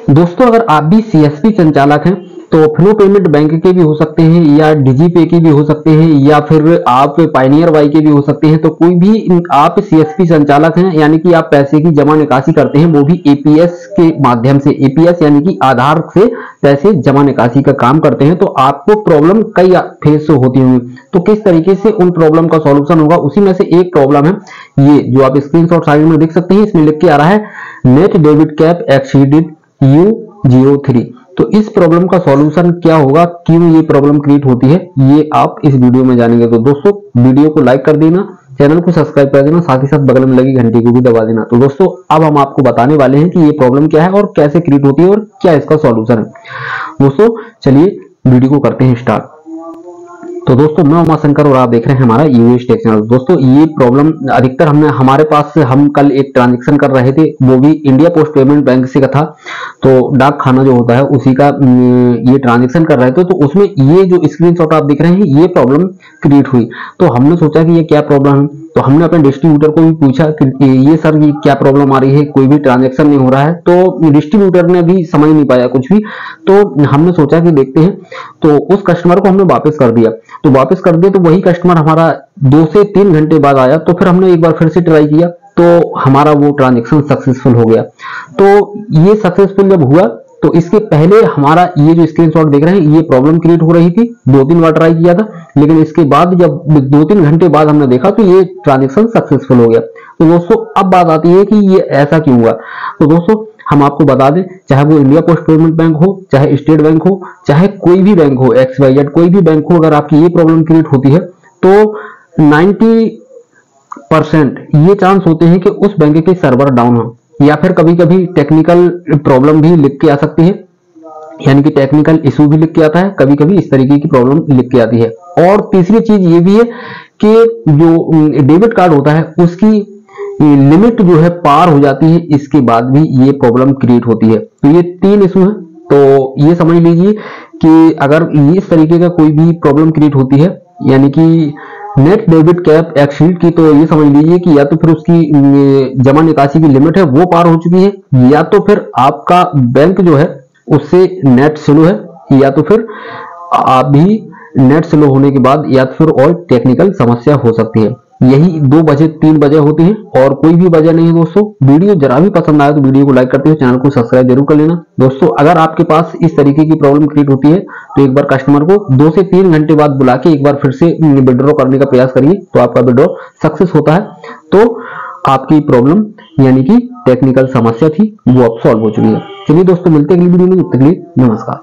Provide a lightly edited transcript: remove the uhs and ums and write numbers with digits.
दोस्तों अगर आप भी सीएसपी संचालक हैं तो फ्लो पेमेंट बैंक के भी हो सकते हैं या डिजीपे के भी हो सकते हैं या फिर आप पायनियर वाई के भी हो सकते हैं। तो कोई भी आप सीएसपी संचालक हैं यानी कि आप पैसे की जमा निकासी करते हैं, वो भी एपीएस के माध्यम से, एपीएस यानी कि आधार से पैसे जमा निकासी का काम करते हैं, तो आपको प्रॉब्लम कई फेस होती होंगी। तो किस तरीके से उन प्रॉब्लम का सॉल्यूशन होगा, उसी में से एक प्रॉब्लम है ये जो आप स्क्रीनशॉट साइड में देख सकते हैं। इसमें लिख के आ रहा है net debit cap exceeded U03। तो इस प्रॉब्लम का सॉल्यूशन क्या होगा, क्यों ये प्रॉब्लम क्रिएट होती है, ये आप इस वीडियो में जानेंगे। तो दोस्तों वीडियो को लाइक कर देना, चैनल को सब्सक्राइब कर देना, साथ ही साथ बगल में लगी घंटी को भी दबा देना। तो दोस्तों अब हम आपको बताने वाले हैं कि ये प्रॉब्लम क्या है और कैसे क्रिएट होती है और क्या इसका सॉल्यूशन है। दोस्तों चलिए वीडियो को करते हैं स्टार्ट। तो दोस्तों मैं उमाशंकर और आप देख रहे हैं हमारा यूएस टेक चैनल। दोस्तों ये प्रॉब्लम अधिकतर हमारे पास हम कल एक ट्रांजैक्शन कर रहे थे, वो भी इंडिया पोस्ट पेमेंट बैंक से का था। तो डाक खाना जो होता है उसी का ये ट्रांजैक्शन कर रहे थे, तो उसमें ये जो स्क्रीनशॉट आप देख रहे हैं ये प्रॉब्लम क्रिएट हुई। तो हमने सोचा कि ये क्या प्रॉब्लम है, तो हमने अपने डिस्ट्रीब्यूटर को भी पूछा कि ये सर ये क्या प्रॉब्लम आ रही है, कोई भी ट्रांजैक्शन नहीं हो रहा है। तो डिस्ट्रीब्यूटर ने भी समझ नहीं पाया कुछ भी, तो हमने सोचा कि देखते हैं। तो उस कस्टमर को हमने वापस कर दिया, तो वापस कर दिया तो वही कस्टमर हमारा 2 से 3 घंटे बाद आया। तो फिर हमने एक बार फिर से ट्राई किया, तो हमारा वो ट्रांजैक्शन सक्सेसफुल हो गया। तो ये सक्सेसफुल जब हुआ तो इसके पहले हमारा ये जो स्क्रीनशॉट देख रहे हैं ये प्रॉब्लम क्रिएट हो रही थी। 2-3 बार ट्राई किया था, लेकिन इसके बाद जब 2-3 घंटे बाद हमने देखा तो ये ट्रांजैक्शन सक्सेसफुल हो गया। तो दोस्तों अब बात आती है कि ये ऐसा क्यों हुआ। तो दोस्तों हम आपको बता दें, चाहे वो इंडिया पोस्ट पेमेंट बैंक हो, चाहे स्टेट बैंक हो, चाहे कोई भी बैंक हो, XYZ कोई भी बैंक हो, अगर आपकी ये प्रॉब्लम क्रिएट होती है तो 90% ये चांस होते हैं कि उस बैंक के सर्वर डाउन हो, या फिर कभी कभी टेक्निकल प्रॉब्लम भी लिख के आ सकती है, यानी कि टेक्निकल इशू भी लिख के आता है, कभी कभी इस तरीके की प्रॉब्लम लिख के आती है। और तीसरी चीज ये भी है कि जो डेबिट कार्ड होता है उसकी लिमिट जो है पार हो जाती है, इसके बाद भी ये प्रॉब्लम क्रिएट होती है। तो ये 3 इशू है। तो ये समझ लीजिए कि अगर इस तरीके का कोई भी प्रॉब्लम क्रिएट होती है, यानी कि नेट डेबिट कैप एक्सीड की, तो ये समझ लीजिए कि या तो फिर उसकी जमा निकासी की लिमिट है वो पार हो चुकी है, या तो फिर आपका बैंक जो है उससे नेट स्लो है, या तो फिर आप भी नेट स्लो होने के बाद या तो फिर और टेक्निकल समस्या हो सकती है। यही 2 वजह 3 वजह होती है और कोई भी वजह नहीं है। दोस्तों वीडियो जरा भी पसंद आया तो वीडियो को लाइक करते हुए चैनल को सब्सक्राइब जरूर कर लेना। दोस्तों अगर आपके पास इस तरीके की प्रॉब्लम क्रिएट होती है तो एक बार कस्टमर को 2 से 3 घंटे बाद बुला के एक बार फिर से विड्रॉ करने का प्रयास करिए, तो आपका विड्रॉ सक्सेस होता है। तो आपकी प्रॉब्लम यानी कि टेक्निकल समस्या थी वो अब सॉल्व हो चुकी है। चलिए दोस्तों मिलते हैं अगली वीडियो में, तब तक के लिए नमस्कार।